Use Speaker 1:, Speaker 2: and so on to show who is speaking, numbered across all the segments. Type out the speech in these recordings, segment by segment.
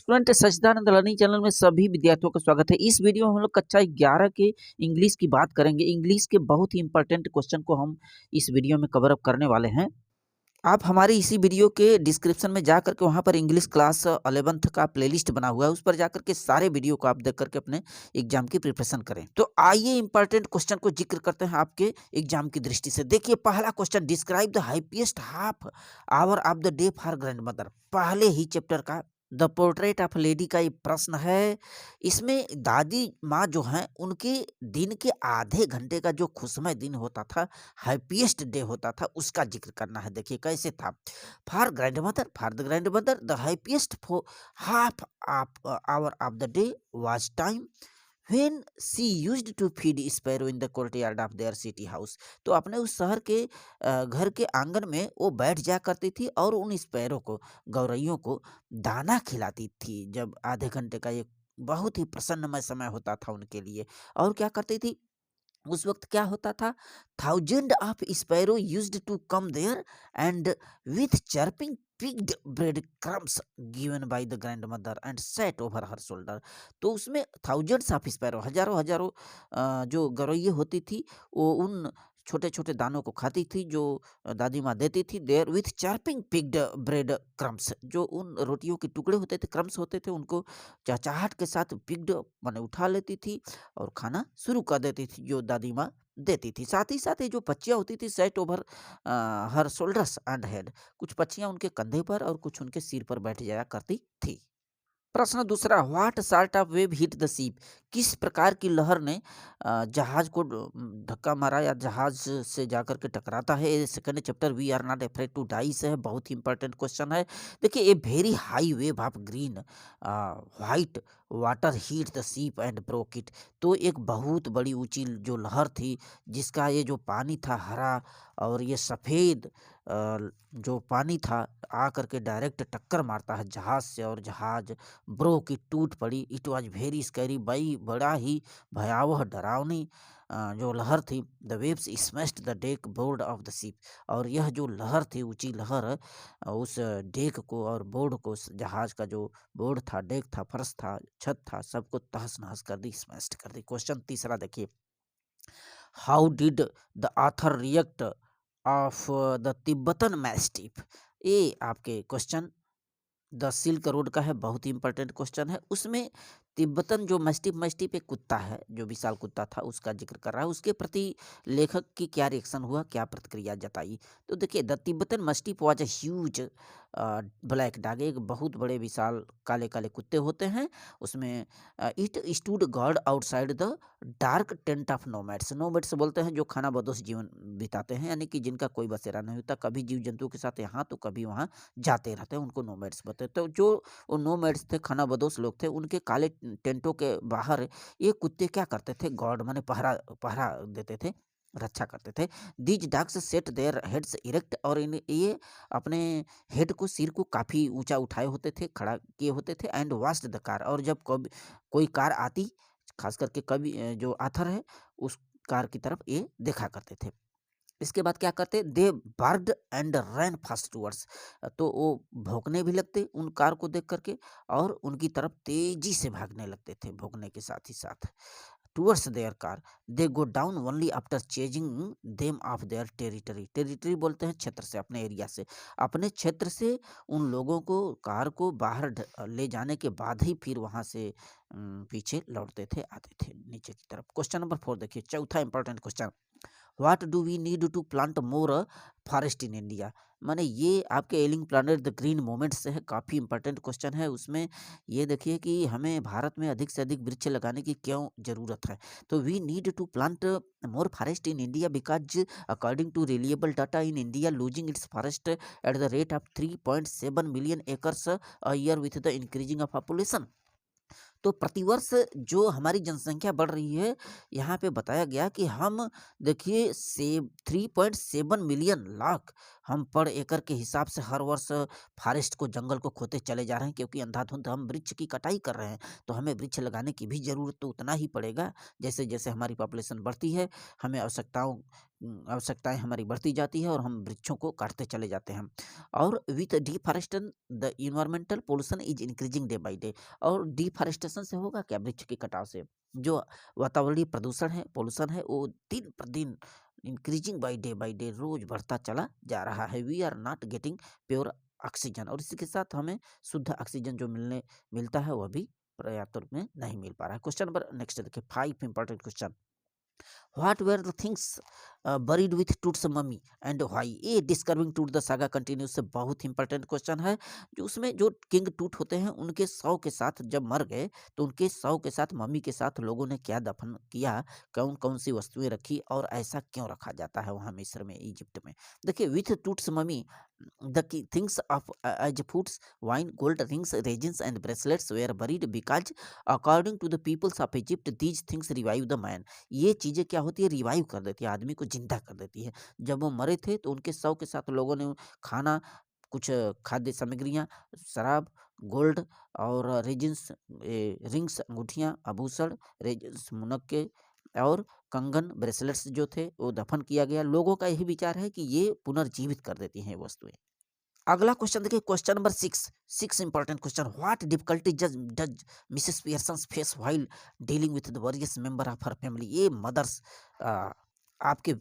Speaker 1: Student सच्चिदानंद learning channel में सभी विद्यार्थियों का स्वागत है। इस वीडियो में हम लोग कक्षा 11 के इंग्लिश की बात करेंगे। इंग्लिश के बहुत ही इंपॉर्टेंट क्वेश्चन को हम इस वीडियो में कवर अप करने वाले हैं। आप हमारी इसी वीडियो के डिस्क्रिप्शन में जा करके वहाँ पर इंग्लिश क्लास 11th का प्लेलिस्ट बना हुआ है, उस पर जा करके सारे वीडियो को आप देख करके अपने एग्जाम की प्रिपरेशन करें। तो आइए इंपॉर्टेंट क्वेश्चन को जिक्र करते हैं आपके एग्जाम की दृष्टि से। देखिए पहला question, describe the happiest half hour of the day for grand mother. पहले ही चैप्टर का द पोर्ट्रेट ऑफ लेडी का ये प्रश्न है। इसमें दादी माँ जो हैं उनके दिन के आधे घंटे का जो खुशमय दिन होता था, हैप्पीएस्ट डे होता था, उसका जिक्र करना है। देखिए कैसे था। For grandmother, for the grandmother the happiest for half of hour of the day was time when she used to feed sparrow in the courtyard of their city house. तो अपने उस शहर के घर के आंगन में वो बैठ जाया करती थी और उन स्पैरो को, गौरैयों को दाना खिलाती थी। जब आधे घंटे का ये बहुत ही प्रसन्नमय समय होता था उनके लिए। और क्या करती थी उस वक्त, क्या होता था, thousand of sparrow used to come there and with chirping picked bread crumbs given by the grandmother and set over her shoulder. तो उसमें थाउजेंड्स ऑफ स्पैरो, हजारों हजारों जो गौरैया होती थी, वो उन छोटे छोटे दानों को खाती थी जो दादी माँ देती थी। There with chirping pecked bread crumbs, जो उन रोटियों के टुकड़े होते थे, क्रम्स होते थे, उनको चहचहाट के साथ पिग्ड माने उठा लेती थी और खाना शुरू कर देती थी जो दादी माँ देती थी। साथ ही साथ ये जो पच्चियाँ होती थी, set over her shoulders and head, कुछ पच्चियाँ उनके कंधे पर और कुछ उनके सिर पर बैठ जाया करती थी। प्रश्न दूसरा, what sort of wave hit the ship. किस प्रकार की लहर ने जहाज को धक्का मारा या जहाज से जाकर के टकराता है। ये second chapter we are not afraid to die से है, बहुत ही इंपॉर्टेंट क्वेश्चन है। देखिए a very high wave of green white water hit the ship and broke it. तो एक बहुत बड़ी ऊंची जो लहर थी, जिसका ये जो पानी था हरा और ये सफ़ेद जो पानी था, आ करके डायरेक्ट टक्कर मारता है जहाज से और जहाज ब्रो की टूट पड़ी। इट वॉज वेरी स्कैरी, बई बड़ा ही भयावह डरावनी जो लहर थी। The waves smashed the deck board of the ship. और यह जो लहर थी, ऊंची लहर, उस डेक को और बोर्ड को, जहाज का जो बोर्ड था, डेक था, फर्श था, छत था, सबको तहस नहस कर दी, स्मैश्ड कर दी। क्वेश्चन तीसरा देखिए, how did the author react of the Tibetan mastiff. ये आपके क्वेश्चन द सिल्क रोड का है, बहुत ही इंपॉर्टेंट क्वेश्चन है। उसमें तिब्बतन जो मैस्टिफ, मैस्टिफ एक कुत्ता है जो विशाल कुत्ता था, उसका जिक्र कर रहा है। उसके प्रति लेखक की क्या रिएक्शन हुआ, क्या प्रतिक्रिया जताई। तो देखिए, the Tibetan mastiff was a huge black dog, एक बहुत बड़े विशाल काले काले कुत्ते होते हैं। उसमें it stood guard outside the dark tent of nomads. Nomads बोलते हैं जो खाना बदोश जीवन बिताते हैं, यानी कि जिनका कोई बसेरा नहीं होता, कभी जीव जंतु के साथ यहाँ तो कभी वहाँ जाते रहते हैं, उनको नोमैड्स बोलते हैं। तो जो वो नोमैड्स थे, खाना बदोश लोग थे, उनके काले टेंटों के बाहर ये कुत्ते क्या करते थे, गार्ड माने पहरा पहरा देते थे, रक्षा करते थे। These dogs set their heads erect, और इन ये अपने हेड को, सिर को काफ़ी ऊंचा उठाए होते थे, खड़ा किए होते थे। एंड वॉच्ड द कार, और जब कभी कोई कार आती, खास करके कभी जो आथर है, उस कार की तरफ ये देखा करते थे। इसके बाद क्या करते, they bird and run fast towards. तो वो भौंकने भी लगते उन कार को देख करके, और उनकी तरफ तेजी से भागने लगते थे, भौंकने के साथ ही साथ। Towards their car, they go down only after chasing them of their territory. Territory बोलते हैं क्षेत्र से, अपने एरिया से, अपने क्षेत्र से उन लोगों को, कार को बाहर ले जाने के बाद ही फिर वहां से पीछे लौटते थे, आते थे नीचे की तरफ। क्वेश्चन नंबर 4 देखिए, चौथा important question, what do we need to plant more forest in India. माने ये आपके ailing planet the green movement से है, काफ़ी इंपॉर्टेंट क्वेश्चन है। उसमें ये देखिए कि हमें भारत में अधिक से अधिक वृक्ष लगाने की क्यों ज़रूरत है। तो we need to plant more forest in India because according to reliable data in India losing its forest at the rate of 3.7 million acres a year with the increasing of population. तो प्रतिवर्ष जो हमारी जनसंख्या बढ़ रही है, यहाँ पे बताया गया कि हम देखिए 3.7 मिलियन लाख हम पर एकड़ के हिसाब से हर वर्ष फॉरेस्ट को, जंगल को खोते चले जा रहे हैं, क्योंकि अंधाधुंध हम वृक्ष की कटाई कर रहे हैं। तो हमें वृक्ष लगाने की भी ज़रूरत तो उतना ही पड़ेगा। जैसे-जैसे हमारी पॉपुलेशन बढ़ती है, हमें आवश्यकताएँ हमारी बढ़ती जाती है और हम वृक्षों को काटते चले जाते हैं। और with deforestation the environmental pollution is increasing day by day. और डिफॉरेस्टेशन से होगा क्या? वृक्ष के कटाव से। जो वातावरणीय प्रदूषण है, पोल्यूशन है, वो दिन प्रतिदिन इंक्रीजिंग बाय डे रोज़ बढ़ता चला जा रहा है। We are not getting pure oxygen, और इसी के साथ हमें शुद्ध ऑक्सीजन जो मिलता है, वह भी पर्याप्त रूप में नहीं मिल पा रहा है। क्वेश्चन नंबर नेक्स्ट देखिए, 5 important question. What were the things buried with Tut's mummy and why? ये डिस्कवरिंग टूट द सागा कंटिन्यूस से बहुत इंपॉर्टेंट क्वेश्चन है। जो उसमें जो किंग टूट होते हैं, उनके शव के साथ जब मर गए, तो उनके शव के साथ, मम्मी के साथ लोगों ने क्या दफन किया, कौन कौन सी वस्तुएं रखी, और ऐसा क्यों रखा जाता है वहाँ मिस्र में, इजिप्ट में। देखिए, with Tut's mummy the things of age foods, wine, gold rings, resins and bracelets were buried because according to the peoples of Egypt these things revive the man. ये चीज़ें क्या होती है? रिवाइव कर देती है, आदमी को ज़िंदा कर देती है। जब वो मरे थे, तो उनके शव के साथ लोगों ने खाना, कुछ खाद्य सामग्रियाँ, शराब, गोल्ड और रेजिन्स, रिंग्स, अंगूठियाँ, आभूषण, रेजिन्स, मुनक्के और कंगन, ब्रेसलेट्स जो थे, वो दफन किया गया। लोगों का यही विचार है कि ये पुनर्जीवित कर देती हैं वस्तुएँ। अगला क्वेश्चन देखिए, question number 6 important question. What difficulty does Mrs Pearson face while dealing with the various member of her family? ये मदर्स आपके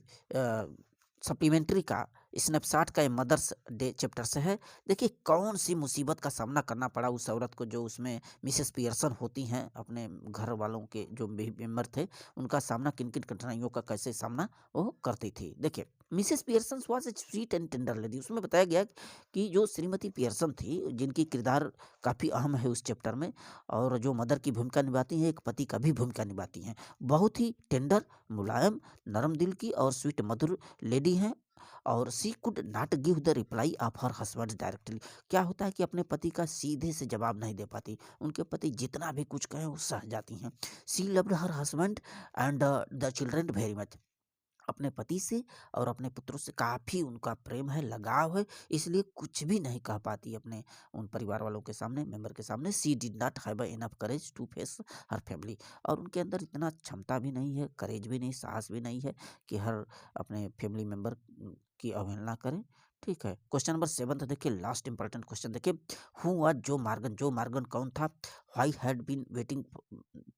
Speaker 1: सप्लीमेंट्री का स्नैपशॉट का ये मदर्स डे चैप्टर से है। देखिए, कौन सी मुसीबत का सामना करना पड़ा उस औरत को, जो उसमें मिसेस पियर्सन होती हैं, अपने घर वालों के जो मेंबर थे, उनका सामना, किन किन कठिनाइयों का कैसे सामना वो करती थी। देखिए, Mrs Pearson was a sweet and tender lady. उसमें बताया गया कि जो श्रीमती पियर्सन थी, जिनकी किरदार काफ़ी अहम है उस चैप्टर में, और जो मदर की भूमिका निभाती हैं, एक पति का भी भूमिका निभाती हैं। बहुत ही टेंडर, मुलायम, नरम दिल की और स्वीट मधुर लेडी हैं। और she could not give the reply of her husband directly. क्या होता है कि अपने पति का सीधे से जवाब नहीं दे पाती। उनके पति जितना भी कुछ कहें, वो सह जाती हैं। She loved her husband and the children very much. अपने पति से और अपने पुत्रों से काफ़ी उनका प्रेम है, लगाव है, इसलिए कुछ भी नहीं कह पाती अपने उन परिवार वालों के सामने, मेंबर के सामने। She did not have enough courage to face her family. और उनके अंदर इतना क्षमता भी नहीं है, करेज भी नहीं, साहस भी नहीं है कि हर अपने फैमिली मेंबर की अवहेलना करें। ठीक है, क्वेश्चन नंबर 7 देखिए, लास्ट इंपॉर्टेंट क्वेश्चन देखिए। Who was Joe Morgan? Joe Morgan कौन था? Why had been waiting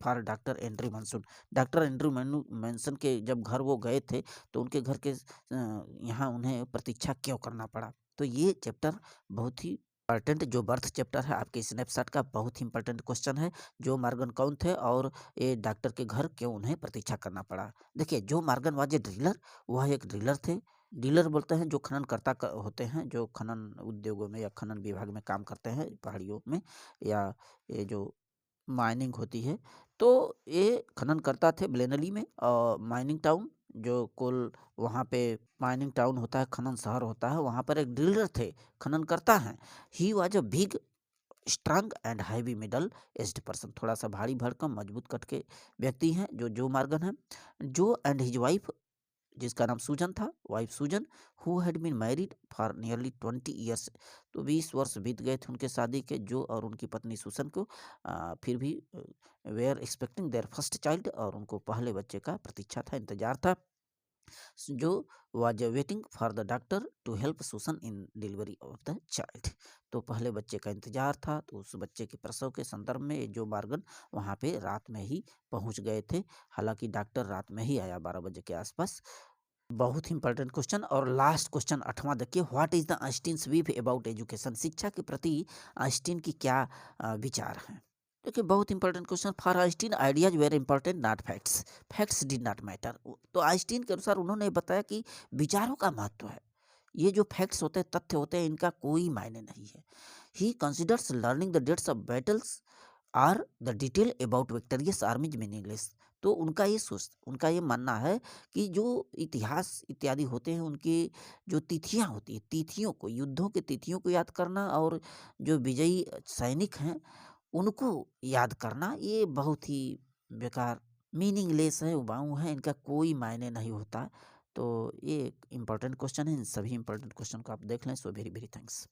Speaker 1: for doctor Andrew Manson? Doctor Andrew Manson के जब घर वो गए थे, तो उनके घर के यहाँ उन्हें प्रतीक्षा क्यों करना पड़ा? तो ये चैप्टर बहुत ही इम्पोर्टेंट, जो बर्थ चैप्टर है आपके स्नैपशॉट का, बहुत ही इंपॉर्टेंट क्वेश्चन है। जो मार्गन कौन थे और ये डॉक्टर के घर क्यों उन्हें प्रतीक्षा करना पड़ा? देखिए, जो मार्गन वाज ए ड्रिलर, वह एक ड्रिलर थे। डीलर बोलते हैं जो खननकर्ता होते हैं, जो खनन उद्योगों में या खनन विभाग में काम करते हैं, पहाड़ियों में, या ये जो माइनिंग होती है। तो ये खननकर्ता थे ब्लेनली में, माइनिंग टाउन, जो कोल वहाँ पे माइनिंग टाउन होता है, खनन शहर होता है, वहाँ पर एक ड्रिलर थे, खननकर्ता हैं। He was a big strong and heavy middle aged person. थोड़ा सा भारी भरकम, मजबूत कट के व्यक्ति हैं जो मार्गन है। जो एंड हिज वाइफ, जिसका नाम सूजन था, wife Susan, who had been married for nearly 20 years. तो 20 वर्ष बीत गए थे उनके शादी के, जो और उनकी पत्नी सूसन को फिर भी वे are expecting their first child, और उनको पहले बच्चे का प्रतीक्षा था, इंतजार था। जो was waiting for the doctor to help Susan in delivery of the child. तो पहले बच्चे का इंतजार था, तो उस बच्चे के प्रसव के संदर्भ में ये जो मार्गन वहाँ पे रात में ही पहुँच गए थे। हालांकि डॉक्टर रात में ही आया, 12 बजे के आसपास। बहुत ही इंपॉर्टेंट क्वेश्चन। और लास्ट क्वेश्चन 8वां देखिए, what is the Einstein's view about education? शिक्षा के प्रति आइंस्टीन की क्या विचार हैं? देखिए, बहुत important question. For Einstein ideas were important not facts, facts did not matter. तो आइंस्टीन के अनुसार उन्होंने बताया कि विचारों का महत्व है, ये जो फैक्ट्स होते हैं, तथ्य होते हैं, इनका कोई मायने नहीं है। He considers learning the dates of battles or the detail about victorious armies meaningless. तो उनका ये मानना है कि जो इतिहास इत्यादि होते हैं, उनकी जो तिथियां होती है, तिथियों को, युद्धों के तिथियों को याद करना, और जो विजयी सैनिक हैं उनको याद करना, ये बहुत ही बेकार, मीनिंगलेस है, उबाऊ है, इनका कोई मायने नहीं होता। तो ये एक इम्पॉर्टेंट क्वेश्चन है, इन सभी इम्पॉर्टेंट क्वेश्चन को आप देख लें। So very very thanks.